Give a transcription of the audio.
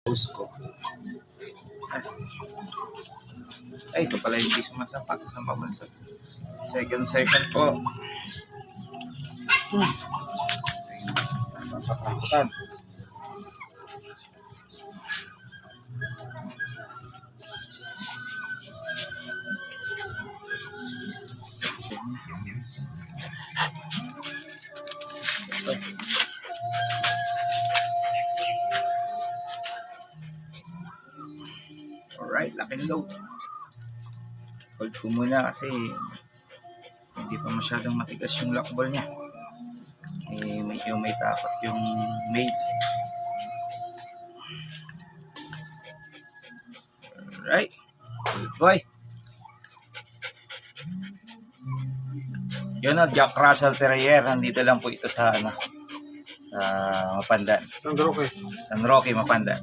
Ko. Ay, ito pala hindi sumasapak sa pamansag. Second po. Napapakakutan. Alright, lock and load. Hold ko muna kasi hindi pa masyadong matigas yung lock ball niya. Medyo may takot yung maid. Alright. Good boy. Yun na, Jack Russell Terrier. Nandito lang po ito sa sa Mapandan. San Roque. San Roque, Mapandan.